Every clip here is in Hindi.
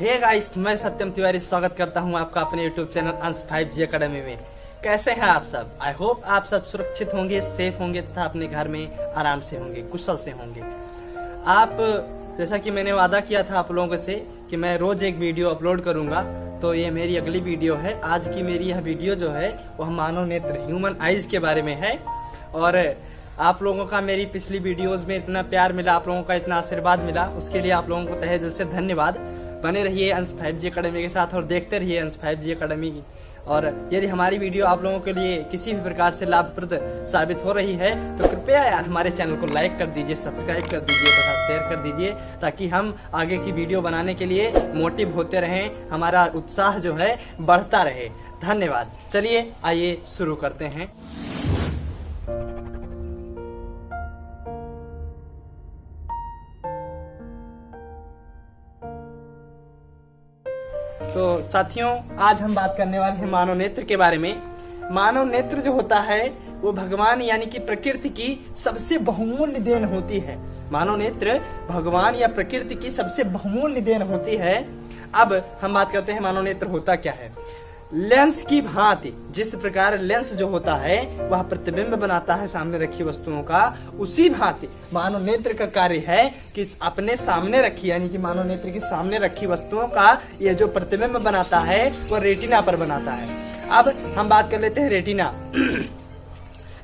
हे गाइस, मैं सत्यम तिवारी स्वागत करता हूं आपका अपने यूट्यूब चैनल अंश 5G अकेडमी में। कैसे हैं आप सब? आई होप आप सब सुरक्षित होंगे, सेफ होंगे तथा अपने घर में आराम से होंगे, कुशल से होंगे। आप जैसा कि मैंने वादा किया था आप लोगों से कि मैं रोज एक वीडियो अपलोड करूंगा, तो ये मेरी अगली वीडियो है। आज की मेरी यह वीडियो जो है वह मानव नेत्र ह्यूमन आईज के बारे में है। और आप लोगों का मेरी पिछली वीडियोस में इतना प्यार मिला, आप लोगों का इतना आशीर्वाद मिला, उसके लिए आप लोगों को तहे दिल से धन्यवाद। बने रहिए अंश 5G अकेडमी के साथ और देखते रहिए अंश 5G अकेडमी की। और यदि हमारी वीडियो आप लोगों के लिए किसी भी प्रकार से लाभप्रद साबित हो रही है तो कृपया यार हमारे चैनल को लाइक कर दीजिए, सब्सक्राइब कर दीजिए तथा शेयर कर दीजिए, ताकि हम आगे की वीडियो बनाने के लिए मोटिव होते रहें, हमारा उत्साह जो है बढ़ता रहे। धन्यवाद। चलिए आइए शुरू करते हैं। तो साथियों, आज हम बात करने वाले हैं मानव नेत्र के बारे में। मानव नेत्र जो होता है वो भगवान यानी कि प्रकृति की सबसे बहुमूल्य देन होती है। मानव नेत्र भगवान या प्रकृति की सबसे बहुमूल्य देन होती है। अब हम बात करते हैं मानव नेत्र होता क्या है। लेंस की भांति जिस प्रकार लेंस जो होता है वह प्रतिबिंब बनाता है सामने रखी वस्तुओं का, उसी भांति मानव नेत्र का कार्य है कि अपने सामने रखी यानी कि मानव नेत्र के सामने रखी वस्तुओं का यह जो प्रतिबिंब बनाता है वह रेटिना पर बनाता है। अब हम बात कर लेते हैं रेटिना।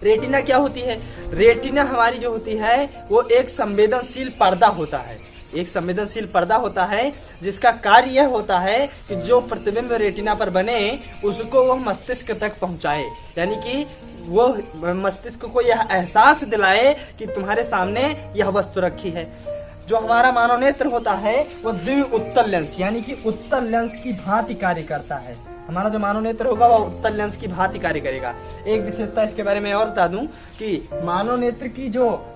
रेटिना क्या होती है? रेटिना हमारी जो होती है वो एक संवेदनशील पर्दा होता है। एक संवेदनशील पर्दा होता है जिसका कार्य यह होता है कि जो प्रतिबिंब रेटिना पर बने उसको वह मस्तिष्क तक पहुंचाए, यानी कि वो मस्तिष्क को यह एहसास दिलाए कि तुम्हारे सामने यह वस्तु रखी है। जो हमारा मानव नेत्र होता है वो द्वि उत्तल लेंस यानी कि उत्तल लेंस की भांति कार्य करता है। हमारा जो मानव नेत्र होगा वह उत्तल लेंस की भांति कार्य करेगा। एक विशेषता इसके बारे में और बता दूं कि मानव नेत्र की जो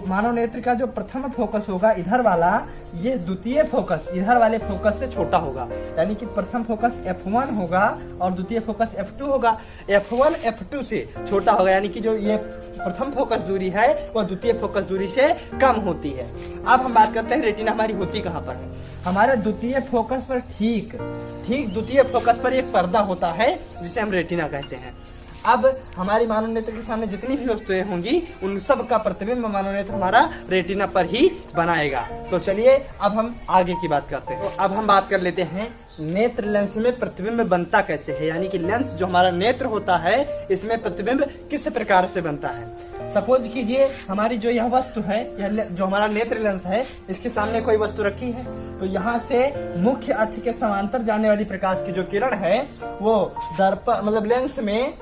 मानव नेत्र का जो प्रथम फोकस होगा इधर वाला, ये द्वितीय फोकस इधर वाले फोकस से छोटा होगा, यानी कि प्रथम फोकस F1 होगा और द्वितीय फोकस F2 होगा। F1 F2 से छोटा होगा, यानी कि जो ये प्रथम फोकस दूरी है वह द्वितीय फोकस दूरी से कम होती है। अब हम बात करते हैं रेटिना हमारी होती कहाँ पर है। हमारे द्वितीय फोकस पर ठीक द्वितीय फोकस पर एक पर्दा होता है जिसे हम रेटिना कहते हैं। अब हमारी मानव नेत्र के सामने जितनी भी वस्तुएं होंगी उन सब का प्रतिबिंब मानव नेत्र हमारा रेटिना पर ही बनाएगा। तो चलिए अब हम आगे की बात करते हैं। तो अब हम बात कर लेते हैं नेत्र लेंस में प्रतिबिंब बनता कैसे है, यानी कि लेंस जो हमारा नेत्र होता है इसमें प्रतिबिंब किस प्रकार से बनता है। सपोज कीजिए हमारी जो यह वस्तु है, यह जो हमारा नेत्र लेंस है, इसके सामने कोई वस्तु रखी है, तो यहाँ से मुख्य अक्ष के समांतर जाने वाली प्रकाश की जो किरण है वो दर्पण मतलब लेंस में,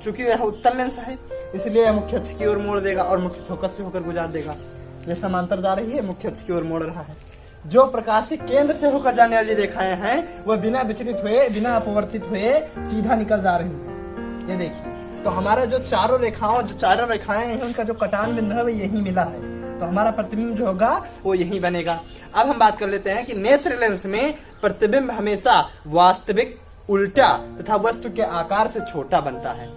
चूंकि यह उत्तल लेंस है इसलिए यह मुख्य अक्ष की ओर मोड़ देगा और मुख्य फोकस से होकर गुजार देगा। यह समांतर जा रही है, मुख्य अक्ष की ओर मोड़ रहा है। जो प्रकाशिक केंद्र से होकर जाने वाली रेखाएं हैं वह बिना विचलित हुए, बिना अपवर्तित हुए सीधा निकल जा रही है। ये देखिए, तो हमारा जो चारों रेखाएं हैं उनका जो कटान बिंदु है वो यही मिला है, तो हमारा प्रतिबिंब जो होगा वो यही बनेगा। अब हम बात कर लेते हैं कि नेत्र लेंस में प्रतिबिंब हमेशा वास्तविक, उल्टा तथा वस्तु के आकार से छोटा बनता है।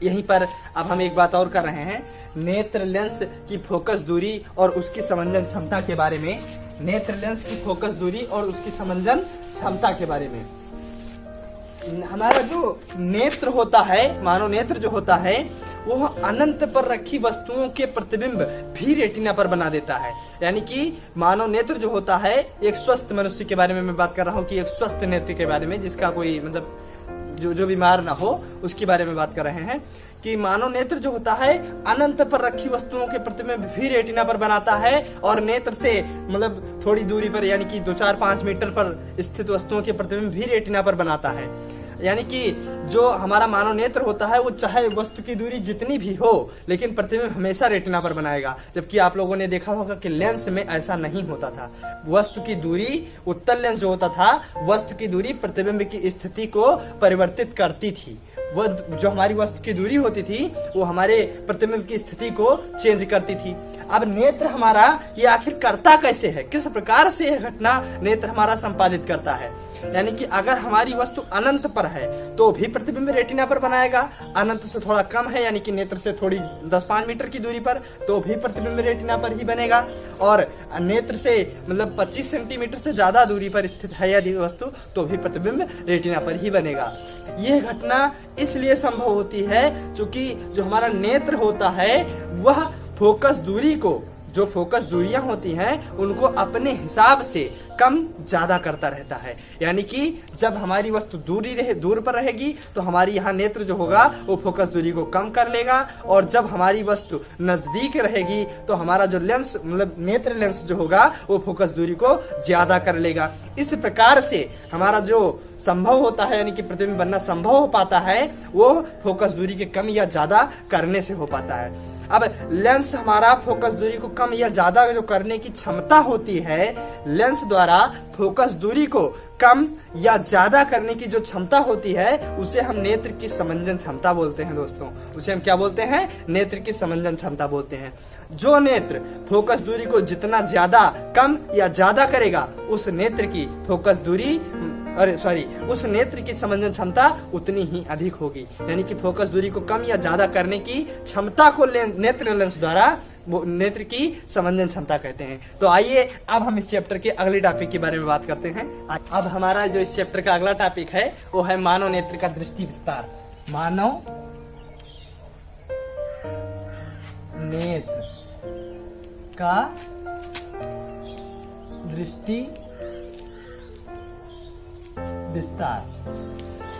यहीं पर अब हम एक बात और कर रहे हैं, नेत्र लेंस की फोकस दूरी और उसकी समंजन क्षमता के बारे में। नेत्र लेंस की फोकस दूरी और उसकी समंजन क्षमता के बारे में। हमारा जो नेत्र होता है, मानव नेत्र जो होता है, वो अनंत पर रखी वस्तुओं के प्रतिबिंब भी रेटिना पर बना देता है। यानी कि मानव नेत्र जो होता है, एक स्वस्थ मनुष्य के बारे में मैं बात कर रहा हूँ कि एक स्वस्थ नेत्र के बारे में, जिसका कोई मतलब जो बीमार ना हो, उसके बारे में बात कर रहे हैं कि मानव नेत्र जो होता है अनंत पर रखी वस्तुओं के प्रतिबिंब भी रेटिना पर बनाता है और नेत्र से मतलब थोड़ी दूरी पर यानी कि 2-4-5 मीटर पर स्थित वस्तुओं के प्रतिबिंब भी रेटिना पर बनाता है। यानी कि जो हमारा मानव नेत्र होता है वो चाहे वस्तु की दूरी जितनी भी हो लेकिन प्रतिबिंब हमेशा रेटिना पर बनाएगा। जबकि आप लोगों ने देखा होगा कि लेंस में ऐसा नहीं होता था। वस्तु की दूरी, उत्तल लेंस जो होता था, वस्तु की दूरी प्रतिबिंब की स्थिति को परिवर्तित करती थी। वह जो हमारी वस्तु की दूरी होती थी वो हमारे प्रतिबिंब की स्थिति को चेंज करती थी। अब नेत्र हमारा ये आखिर करता कैसे है, किस प्रकार से यह घटना नेत्र हमारा संपादित करता है। यानी कि अगर हमारी वस्तु अनंत पर है तो भी प्रतिबिंब रेटिना पर बनाएगा, अनंत से थोड़ा कम है यानी कि नेत्र से थोड़ी 10-5 मीटर की दूरी पर तो भी प्रतिबिंब रेटिना पर ही बनेगा, और नेत्र से मतलब 25 सेंटीमीटर से ज्यादा दूरी पर स्थित है यदि वस्तु तो भी प्रतिबिंब रेटिना पर ही बनेगा। यह घटना इसलिए संभव होती है क्योंकि जो हमारा नेत्र होता है वह फोकस दूरी को, जो फोकस दूरियां होती हैं उनको अपने हिसाब से कम ज्यादा करता रहता है। यानी कि जब हमारी वस्तु दूर पर रहेगी तो हमारी यहाँ नेत्र जो होगा वो फोकस दूरी को कम कर लेगा, और जब हमारी वस्तु नजदीक रहेगी तो हमारा जो लेंस मतलब नेत्र लेंस जो होगा वो फोकस दूरी को ज्यादा कर लेगा। इस प्रकार से हमारा जो संभव होता है यानी कि प्रतिबिंब बनना संभव हो पाता है वो फोकस दूरी के कम या ज्यादा करने से हो पाता है। अब लेंस हमारा फोकस दूरी को कम या ज्यादा जो करने की क्षमता होती है, लेंस द्वारा फोकस दूरी को कम या ज्यादा करने की जो क्षमता होती है उसे हम नेत्र की समंजन क्षमता बोलते हैं दोस्तों। उसे हम क्या बोलते हैं? नेत्र की समंजन क्षमता बोलते हैं। जो नेत्र फोकस दूरी को जितना ज्यादा कम या ज्यादा करेगा उस नेत्र की फोकस दूरी उस नेत्र की समंजन क्षमता उतनी ही अधिक होगी। यानी कि फोकस दूरी को कम या ज्यादा करने की क्षमता को नेत्र लेंस द्वारा नेत्र की समंजन क्षमता कहते हैं। तो आइए अब हम इस चैप्टर के अगले टॉपिक के बारे में बात करते हैं। अब हमारा जो इस चैप्टर का अगला टॉपिक है वो है मानव नेत्र का दृष्टि विस्तार। मानव नेत्र का दृष्टि विस्तार।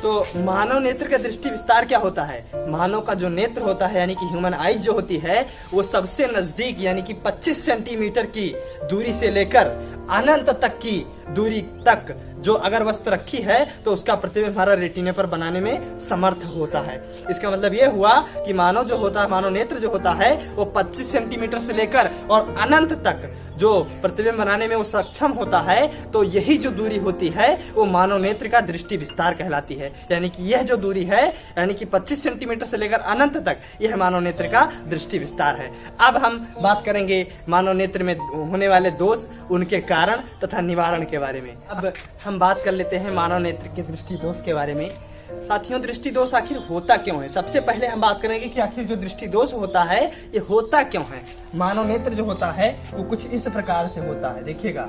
तो मानव नेत्र का दृष्टि विस्तार क्या होता है? मानव का जो नेत्र होता है यानी कि ह्यूमन आईज जो होती है वो सबसे नजदीक यानी कि 25 सेंटीमीटर की दूरी से लेकर अनंत तक की दूरी तक जो अगर वस्तु रखी है तो उसका प्रतिबिंब हमारा रेटिने पर बनाने में समर्थ होता है। इसका मतलब ये हुआ कि मानव जो होता है, मानव नेत्र जो होता है वो 25 सेंटीमीटर से लेकर और अनंत तक जो प्रतिबिंब बनाने में वो सक्षम होता है। तो यही जो दूरी होती है वो मानव नेत्र का दृष्टि विस्तार कहलाती है। यानी कि यह जो दूरी है यानी कि 25 सेंटीमीटर से लेकर अनंत तक यह मानव नेत्र का दृष्टि विस्तार है। अब हम बात करेंगे मानव नेत्र में होने वाले दोष, उनके कारण तथा निवारण के बारे में। अब हम बात कर लेते हैं मानव नेत्र के दृष्टि दोष के बारे में। साथियों, दृष्टि दोष आखिर होता क्यों है? सबसे पहले हम बात करेंगे कि आखिर जो दृष्टि दोष होता है ये होता क्यों है। मानव नेत्र जो होता है वो कुछ इस प्रकार से होता है, देखिएगा।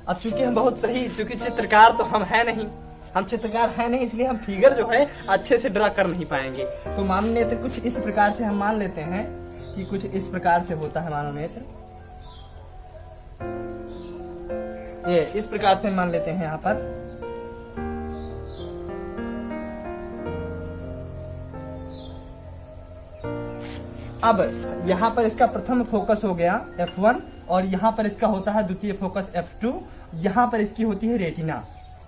अब चूंकि हम बहुत सही, चूंकि चित्रकार तो हम है नहीं, हम चित्रकार है नहीं, इसलिए हम फिगर जो है अच्छे से ड्रा कर नहीं पाएंगे। तो मानव नेत्र कुछ इस प्रकार से हम मान लेते हैं कि कुछ इस प्रकार से होता है मानव नेत्र। ये इस प्रकार से मान लेते हैं यहाँ पर। अब यहाँ पर इसका प्रथम फोकस हो गया F1 और यहाँ पर इसका होता है द्वितीय फोकस F2। यहाँ पर इसकी होती है रेटिना।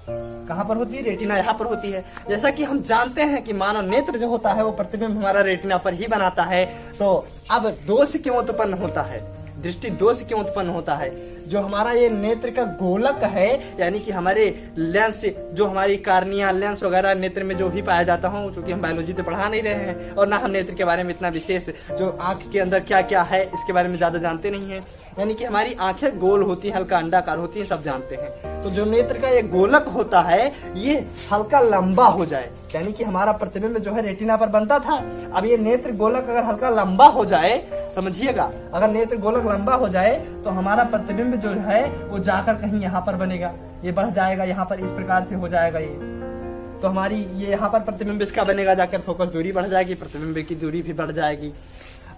कहाँ पर होती है? रेटिना यहाँ पर होती है। जैसा कि हम जानते हैं कि मानव नेत्र जो होता है वो प्रतिबिंब हमारा रेटिना पर ही बनाता है। तो अब दोष क्यों उत्पन्न होता है? दृष्टि दोष क्यों उत्पन्न होता है? जो हमारा ये नेत्र का गोलक है यानी कि हमारे लेंस, जो हमारी कार्निया लेंस वगैरह नेत्र में जो भी पाया जाता हो, क्योंकि हम बायोलॉजी तो पढ़ा नहीं रहे हैं और ना हम नेत्र के बारे में इतना विशेष जो आंख के अंदर क्या क्या है इसके बारे में ज्यादा जानते नहीं है। यानी कि हमारी आंखें गोल होती हैं, हल्का अंडाकार होती हैं, सब जानते हैं। तो जो नेत्र का ये गोलक होता है ये हल्का लंबा हो जाए, यानी कि हमारा प्रतिबिंब जो है रेटिना पर बनता था। अब ये नेत्र गोलक अगर हल्का लंबा हो जाए, समझिएगा, अगर नेत्र गोलक लंबा हो जाए तो हमारा प्रतिबिंब जो है वो जाकर कहीं यहाँ पर बनेगा, ये बढ़ जाएगा, यहाँ पर इस प्रकार से हो जाएगा ये। तो हमारी ये यहाँ पर प्रतिबिंब इसका बनेगा, जाकर फोकस दूरी बढ़ जाएगी, प्रतिबिंब की दूरी भी बढ़ जाएगी।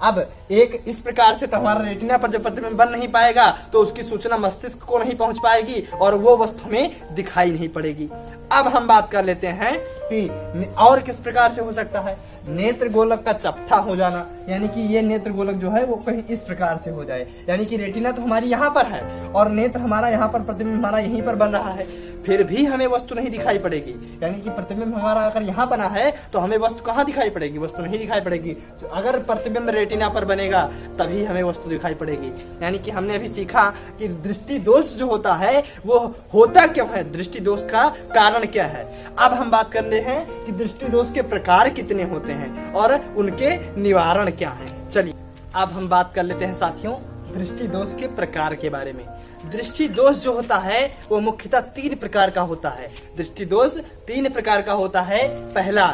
अब एक इस प्रकार से तो हमारा रेटिना पर जब प्रतिबिंब बन नहीं पाएगा तो उसकी सूचना मस्तिष्क को नहीं पहुंच पाएगी और वो वस्तु हमें दिखाई नहीं पड़ेगी। अब हम बात कर लेते हैं कि और किस प्रकार से हो सकता है। नेत्र गोलक का चपटा हो जाना, यानी कि ये नेत्र गोलक जो है वो कहीं इस प्रकार से हो जाए, यानी कि रेटिना तो हमारी यहाँ पर है और नेत्र हमारा यहाँ पर, प्रतिबिंब हमारा यहीं पर बन रहा है, फिर भी हमें वस्तु नहीं दिखाई पड़ेगी। यानी कि प्रतिबिंब हमारा अगर यहाँ बना है तो हमें वस्तु कहाँ दिखाई पड़ेगी? वस्तु नहीं दिखाई पड़ेगी। तो अगर प्रतिबिंब रेटिना पर बनेगा तभी हमें वस्तु दिखाई पड़ेगी। यानी कि हमने अभी सीखा कि दृष्टि दोष जो होता है वो होता क्यों है, दृष्टि दोष का कारण क्या है। अब हम बात करते हैं कि दृष्टि दोष के प्रकार कितने होते हैं और उनके निवारण क्या है। चलिए, अब हम बात कर लेते हैं साथियों दृष्टि दोष के प्रकार के बारे में। दृष्टि दोष जो होता है वो मुख्यतः 3 प्रकार का होता है। दृष्टि दोष 3 प्रकार का होता है। पहला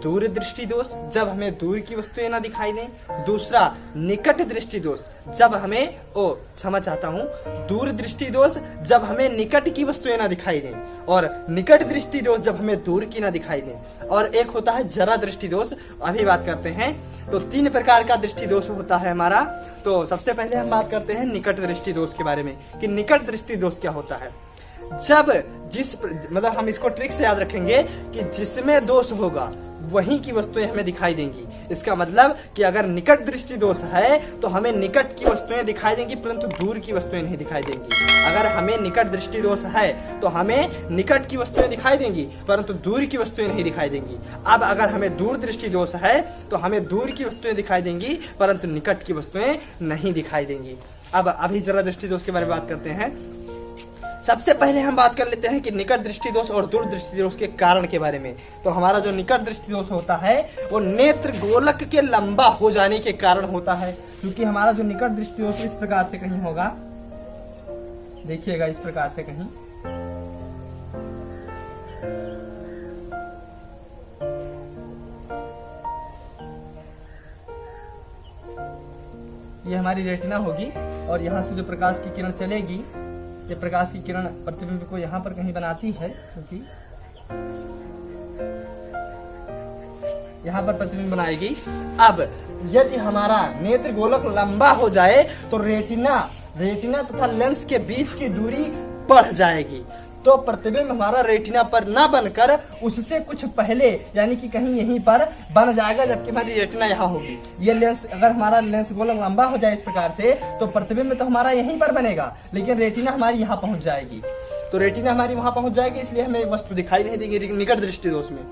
दूर दृष्टि दोष, जब हमें दूर की वस्तुएं ना दिखाई दें। दूसरा निकट दृष्टि दोष, जब हमें क्षमा चाहता हूँ, दूर दृष्टि दोष जब हमें निकट की वस्तुएं ना दिखाई दें, और निकट दृष्टि दोष जब हमें दूर की ना दिखाई दें। और एक होता है जरा दृष्टि दोष, अभी बात करते हैं। तो 3 प्रकार का दृष्टि दोष होता है हमारा। तो सबसे पहले हम बात करते हैं निकट दृष्टि दोष के बारे में कि निकट दृष्टि दोष क्या होता है। जब मतलब हम इसको ट्रिक से याद रखेंगे कि जिसमें दोष होगा वहीं की वस्तुएं हमें दिखाई देंगी। इसका मतलब कि अगर निकट दृष्टि दोष है तो हमें निकट की वस्तुएं दिखाई देंगी परंतु दूर की वस्तुएं नहीं दिखाई देंगी। अगर हमें निकट दृष्टि दोष है तो हमें निकट की वस्तुएं दिखाई देंगी परंतु दूर की वस्तुएं नहीं दिखाई देंगी। अब अगर हमें दूर दृष्टि दोष है तो हमें दूर की वस्तुएं दिखाई देंगी परंतु निकट की वस्तुएं नहीं दिखाई देंगी। अब अभी जरा दृष्टि दोष के बारे में बात करते हैं। सबसे पहले हम बात कर लेते हैं कि निकट दृष्टि दोष और दूर दृष्टि दोष के कारण के बारे में। तो हमारा जो निकट दृष्टि दोष होता है वो नेत्र गोलक के लंबा हो जाने के कारण होता है। क्योंकि हमारा जो निकट दृष्टि दोष इस प्रकार से कहीं होगा, देखिएगा इस प्रकार से कहीं, ये हमारी रेटिना होगी और यहाँ से जो प्रकाश की किरण चलेगी, ये प्रकाश की किरण प्रतिबिंब को यहाँ पर कहीं बनाती है, क्योंकि यहाँ पर प्रतिबिंब बनाएगी। अब यदि हमारा नेत्र गोलक लंबा हो जाए तो रेटिना तथा लेंस के बीच की दूरी बढ़ जाएगी। तो प्रतिबिंब हमारा रेटिना पर ना बनकर उससे कुछ पहले यानी कि कहीं यहीं पर बन जाएगा, जबकि हमारी रेटिना यहाँ होगी। ये लेंस, अगर हमारा लेंस गोलक लंबा हो जाए इस प्रकार से तो प्रतिबिंब तो हमारा यहीं पर बनेगा लेकिन रेटिना हमारी यहाँ पहुंच जाएगी। तो रेटिना हमारी वहां पहुंच जाएगी, इसलिए हमें वस्तु दिखाई नहीं देगी निकट दृष्टि दोष में।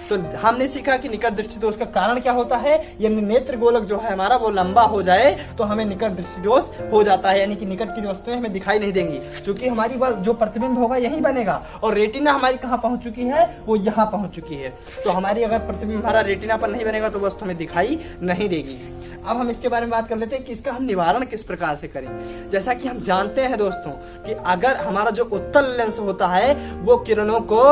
तो हमने सीखा कि निकट दृष्टि दोष का कारण क्या होता है, यानी नेत्र गोलक जो है हमारा वो लंबा हो जाए तो हमें निकट दृष्टि दोष हो जाता है, यानी कि निकट की वस्तुएं हमें दिखाई नहीं देंगी क्योंकि हमारी जो प्रतिबिंब होगा यहीं बनेगा और रेटिना हमारी कहाँ पहुंच चुकी है, वो यहाँ पहुंच चुकी है। तो हमारी अगर प्रतिबिंब हमारा रेटिना पर नहीं बनेगा तो वस्तु हमें दिखाई नहीं देगी। अब हम इसके बारे में बात कर लेते हैं कि इसका हम निवारण किस प्रकार से करें। जैसा कि हम जानते हैं दोस्तों कि अगर हमारा जो उत्तल लेंस होता है वो किरणों को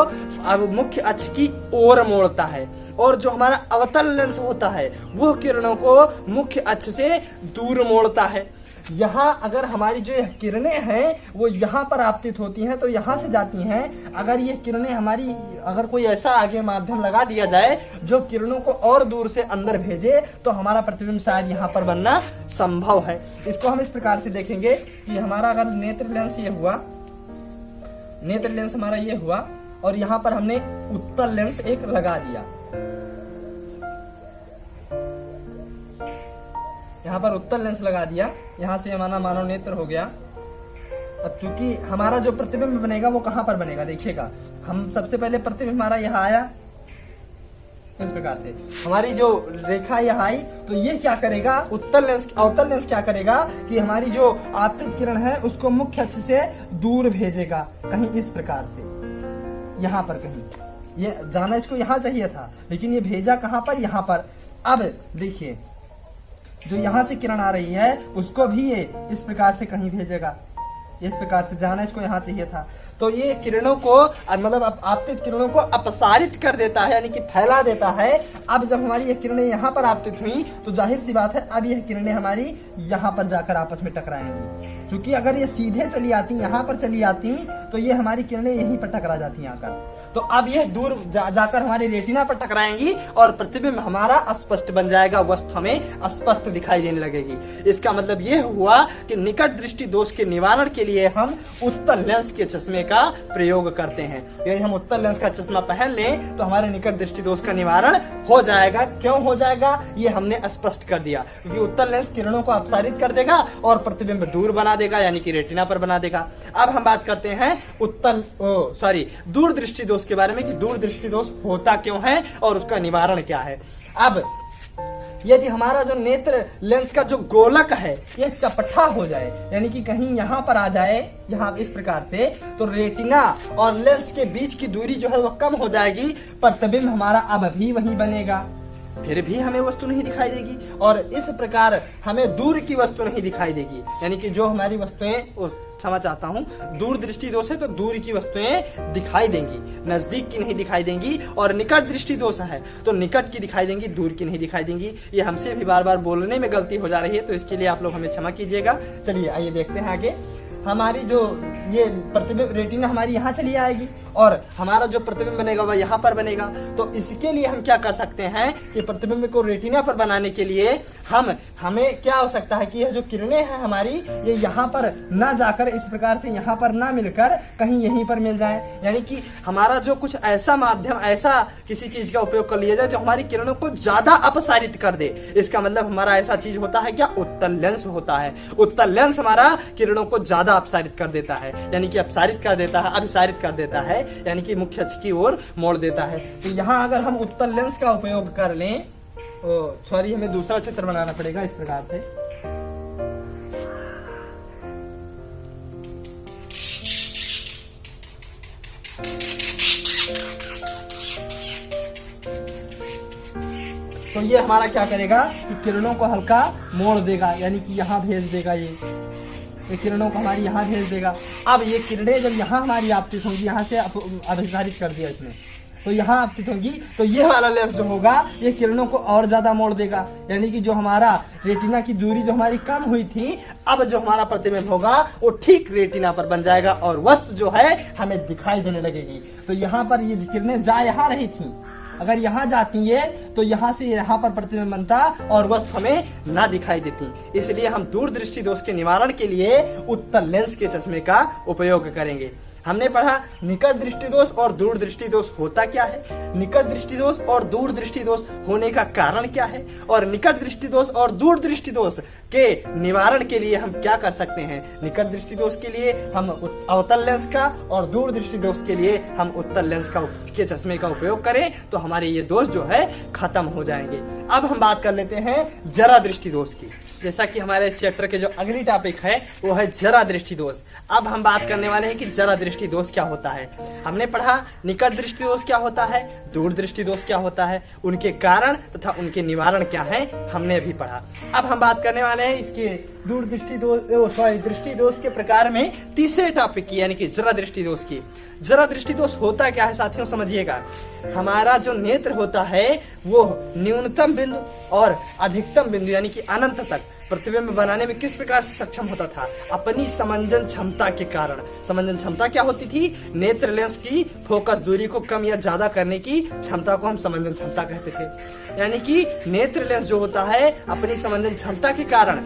मुख्य अक्ष की ओर मोड़ता है और जो हमारा अवतल लेंस होता है वो किरणों को मुख्य अक्ष से दूर मोड़ता है। यहाँ अगर हमारी जो किरणें हैं वो यहाँ पर आपतित होती हैं तो यहाँ से जाती हैं। अगर ये किरणें हमारी, अगर कोई ऐसा आगे माध्यम लगा दिया जाए जो किरणों को और दूर से अंदर भेजे तो हमारा प्रतिबिंब शायद यहाँ पर बनना संभव है। इसको हम इस प्रकार से देखेंगे कि हमारा अगर नेत्र लेंस ये हुआ, नेत्र लेंस हमारा ये हुआ और यहाँ पर हमने उत्तल लेंस एक लगा दिया, यहाँ पर उत्तल लेंस लगा दिया, यहाँ से हमारा मानव नेत्र हो गया। अब चूंकि हमारा जो प्रतिबिंब बनेगा वो कहाँ पर बनेगा, देखिएगा हम सबसे पहले प्रतिबिंब हमारा यहाँ आया इस प्रकार से, हमारी जो रेखा यहाँ आई तो ये क्या करेगा, उत्तल लेंस अवतल लेंस क्या करेगा कि हमारी जो आपतित किरण है उसको मुख्य अक्ष से दूर भेजेगा कहीं इस प्रकार से, यहाँ पर कहीं। ये जाना इसको यहाँ चाहिए था लेकिन ये भेजा कहाँ पर, यहाँ पर। अब देखिए जो यहाँ से किरण आ रही है उसको भी ये इस प्रकार से कहीं भेजेगा, इस प्रकार से जाना इसको यहाँ चाहिए था। तो ये किरणों को मतलब आपतित किरणों को अपसारित कर देता है, यानी कि फैला देता है। अब जब हमारी ये किरणें यहाँ पर आपतित हुई तो जाहिर सी बात है अब यह किरणें हमारी यहाँ पर जाकर आपस में टकराएंगी, क्योंकि अगर ये सीधे चली आती, यहाँ पर चली आती तो ये हमारी किरणें यहीं पर टकरा जाती आकर। तो अब यह दूर जाकर हमारी रेटिना पर टकराएंगी और प्रतिबिंब हमारा स्पष्ट बन जाएगा, वस्तु हमें स्पष्ट दिखाई देने लगेगी। इसका मतलब यह हुआ कि निकट दृष्टि दोष के निवारण के लिए हम उत्तल लेंस के चश्मे का प्रयोग करते हैं। यदि हम उत्तल लेंस का चश्मा पहन लें तो हमारे निकट दृष्टि दोष का निवारण हो जाएगा। क्यों हो जाएगा ये हमने स्पष्ट कर दिया, क्योंकि उत्तल लेंस किरणों को अपसारित कर देगा और प्रतिबिंब दूर बना देगा, यानी कि रेटिना पर बना देगा। अब हम बात करते हैं दूर दृष्टि दोष के बारे में कि दूर दृष्टि दोष होता क्यों है और उसका निवारण क्या है। अब यदि हमारा जो नेत्र लेंस का जो गोलक है यह चपटा हो जाए, यानी कि कहीं यहाँ पर आ जाए, यहाँ इस प्रकार से, तो रेटिना और लेंस के बीच की दूरी जो है वह कम हो जाएगी, प्रतिबिंब हमारा अब भी वहीं बनेगा। फिर भी हमें वस्तु नहीं दिखाई देगी, और इस प्रकार हमें दूर की वस्तु नहीं दिखाई देगी। यानी कि जो हमारी वस्तुएं, क्षमा चाहता हूँ, दूर दृष्टि दोष है तो दूर की वस्तुएं दिखाई देंगी, नजदीक की नहीं दिखाई देंगी। और निकट दृष्टि दोष है तो निकट की दिखाई देंगी, दूर की नहीं दिखाई देंगी। ये हमसे भी बार बार बोलने में गलती हो जा रही है, तो इसके लिए आप लोग हमें क्षमा कीजिएगा। चलिए आइए देखते हैं आगे। हमारी जो ये प्रतिबिंब रेटिना हमारी यहाँ चली आएगी, और हमारा जो प्रतिबिंब बनेगा वह यहाँ पर बनेगा। तो इसके लिए हम क्या कर सकते हैं कि प्रतिबिंब को रेटिना पर बनाने के लिए हमें क्या हो सकता है कि यह जो किरणें हैं हमारी, ये यहाँ पर ना जाकर इस प्रकार से यहाँ पर ना मिलकर कहीं यहीं पर मिल जाए। यानी कि हमारा जो कुछ ऐसा माध्यम, ऐसा किसी चीज का उपयोग कर लिया जाए जो हमारी किरणों को ज्यादा अपसारित कर दे। इसका मतलब हमारा ऐसा चीज होता है क्या, उत्तल लेंस होता है। उत्तल लेंस हमारा किरणों को ज्यादा अपसारित कर देता है, यानी कि अपसारित कर देता है, अभिसारित कर देता है, यानी कि मुख्य अक्ष की ओर मोड़ देता है। तो यहाँ अगर हम उत्तल लेंस का उपयोग कर लें, सॉरी हमें दूसरा चित्र बनाना पड़ेगा इस प्रकार से। तो ये हमारा क्या करेगा कि किरणों को हल्का मोड़ देगा, यानी कि यहाँ भेज देगा। ये किरणों को हमारी यहाँ भेज देगा। अब ये किरणें जब यहाँ हमारी आपतित होंगी, यहाँ से अभिसारित कर दिया इसने, तो यहाँ आपतित होंगी, तो ये वाला लेंस जो होगा ये किरणों को और ज्यादा मोड़ देगा। यानी कि जो हमारा रेटिना की दूरी जो हमारी कम हुई थी, अब जो हमारा प्रतिबिंब होगा वो ठीक रेटिना पर बन जाएगा, और वस्तु जो है हमें दिखाई देने लगेगी। तो यहाँ पर ये किरणें जा यहाँ रही थी, अगर यहाँ जाती है तो यहाँ से यहाँ पर प्रतिबिंब बनता और वस्तु हमें ना दिखाई देती। इसलिए हम दूर दृष्टि दोष के निवारण के लिए उत्तल लेंस के चश्मे का उपयोग करेंगे। हमने पढ़ा निकट दृष्टि दोष और दूर दृष्टि दोष होता क्या है, निकट दृष्टि दोष और दूर दृष्टि दोष होने का कारण क्या है, और निकट दृष्टि दोष और दूर दृष्टि दोष के निवारण के लिए हम क्या कर सकते हैं। निकट दृष्टि दोष के लिए हम अवतल लेंस का, और दूर दृष्टि दोष के लिए हम उत्तल लेंस के चश्मे का उपयोग करें तो हमारे ये दोष जो है खत्म हो जाएंगे। अब हम बात कर लेते हैं जरा दृष्टि दोष की। जैसा कि हमारे इस चैप्टर के जो अगली टॉपिक है वो है जरा दृष्टि दोष। अब हम बात करने वाले हैं कि जरा दृष्टि दोष क्या होता है। हमने पढ़ा निकट दृष्टि दोष क्या होता है, दूर दृष्टि दोष क्या होता है, उनके कारण तथा उनके निवारण क्या है, हमने अभी पढ़ा। अब हम बात करने वाले हैं इसके दूर दृष्टि दोष, दृष्टि दोष के प्रकार में तीसरे टॉपिक की, यानी कि जरा दृष्टि दोष की। जरा दृष्टि दोष होता क्या है साथियों, समझिएगा। हमारा जो नेत्र होता है वो न्यूनतम बिंदु और अधिकतम बिंदु यानी कि अनंत तक प्रतिबिंब बनाने में किस प्रकार से सक्षम होता था, अपनी समंजन क्षमता के कारण। समंजन क्षमता क्या होती थी, नेत्र लेंस की फोकस दूरी को कम या ज्यादा करने की क्षमता को हम समंजन क्षमता कहते थे। यानी कि नेत्र लेंस जो होता है अपनी समंजन क्षमता के कारण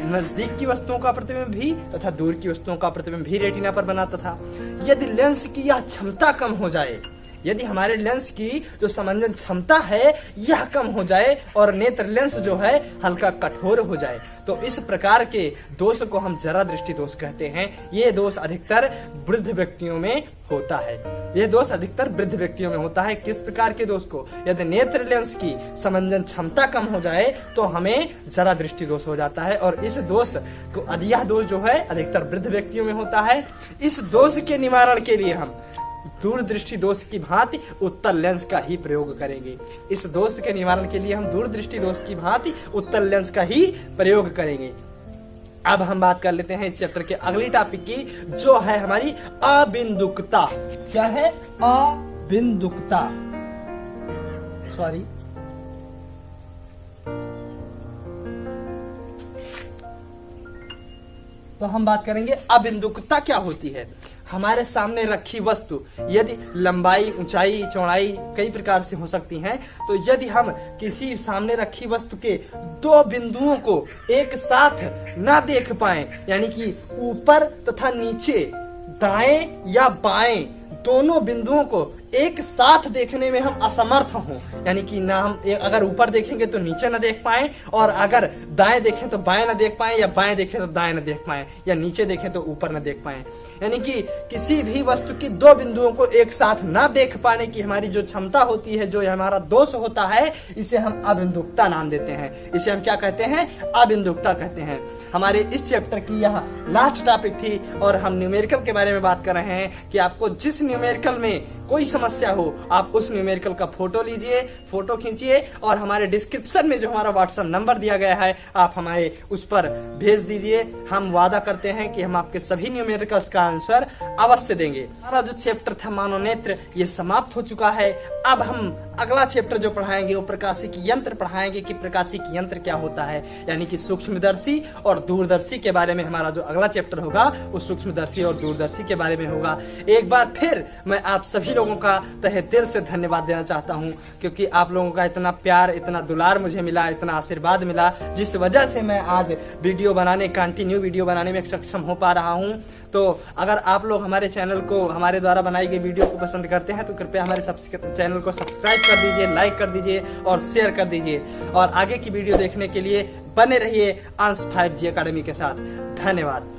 नजदीक की वस्तुओं का प्रतिबिंब भी तथा दूर की वस्तुओं का प्रतिबिंब भी रेटिना पर बनाता था। यदि लेंस की यह क्षमता कम हो जाए, यदि हमारे लेंस की जो समंजन क्षमता है यह कम हो जाए और नेत्र लेंस जो है हल्का कठोर हो जाए, तो इस प्रकार के दोष को हम जरा दृष्टि दोष कहते हैं। ये दोष अधिकतर वृद्ध व्यक्तियों में होता है। ये दोष अधिकतर वृद्ध व्यक्तियों में होता है। किस प्रकार के दोष को, यदि नेत्र लेंस की समंजन क्षमता कम हो जाए तो हमें जरा दृष्टि दोष हो जाता है, और इस दोष को, यह दोष जो है अधिकतर वृद्ध व्यक्तियों में होता है। इस दोष के निवारण के लिए हम दूर दृष्टि दोष की भांति उत्तल लेंस का ही प्रयोग करेंगे। इस दोष के निवारण के लिए हम दूर दृष्टि दोष की भांति उत्तल लेंस का ही प्रयोग करेंगे। अब हम बात कर लेते हैं इस चैप्टर के अगली टॉपिक की, जो है हमारी अबिंदुकता। क्या है, अबिंदुकता। सॉरी, तो हम बात करेंगे अबिंदुकता क्या होती है। हमारे सामने रखी वस्तु यदि लंबाई, ऊंचाई, चौड़ाई कई प्रकार से हो सकती हैं, तो यदि हम किसी सामने रखी वस्तु के दो बिंदुओं को एक साथ न देख पाए, यानी कि ऊपर तथा नीचे, दाएं या बाएं दोनों बिंदुओं को एक साथ देखने में हम असमर्थ हों, यानी कि ना हम अगर ऊपर देखेंगे तो नीचे न देख पाए, और अगर दाएं देखें तो बाएं न देख पाए, या बाएं देखें तो दाएं न देख पाए, या नीचे देखें तो ऊपर न देख पाए, यानी कि किसी भी वस्तु की दो बिंदुओं को एक साथ ना देख पाने की हमारी जो क्षमता होती है, जो हमारा दोष होता है, इसे हम अबिंदुकता नाम देते हैं। इसे हम क्या कहते हैं, अबिंदुकता कहते हैं। हमारे इस चैप्टर की यह लास्ट टॉपिक थी और हम न्यूमेरिकल के बारे में बात कर रहे हैं कि आपको जिस न्यूमेरिकल में कोई समस्या हो, आप उस न्यूमेरिकल का फोटो लीजिए, फोटो खींचिए और हमारे डिस्क्रिप्शन में जो हमारा व्हाट्सएप नंबर दिया गया है आप हमारे उस पर भेज दीजिए। हम वादा करते हैं कि हम आपके सभी न्यूमेरिकल्स का आंसर अवश्य देंगे। हमारा जो चैप्टर था मानव नेत्र ये समाप्त हो चुका है। अब हम अगला चैप्टर जो पढ़ाएंगे वो प्रकाशिक यंत्र पढ़ाएंगे कि प्रकाशिक यंत्र क्या होता है, यानी कि सूक्ष्मदर्शी और दूरदर्शी के बारे में हमारा जो अगला चैप्टर होगा वो सूक्ष्मदर्शी और दूरदर्शी के बारे में होगा। एक बार फिर मैं आप सभी लोगों का तहे दिल से धन्यवाद देना चाहता हूं, क्योंकि आप लोगों का इतना प्यार, इतना दुलार मुझे मिला, इतना आशीर्वाद मिला, जिस वजह से मैं आज वीडियो बनाने, कंटिन्यू वीडियो बनाने में सक्षम हो पा रहा हूं। तो अगर आप लोग हमारे चैनल को, हमारे द्वारा बनाई गई वीडियो को पसंद करते हैं तो कृपया हमारे चैनल को सब्सक्राइब कर दीजिए, लाइक कर दीजिए और शेयर कर दीजिए। और आगे की वीडियो देखने के लिए बने रहिए अंश 5G अकेडमी के साथ। धन्यवाद।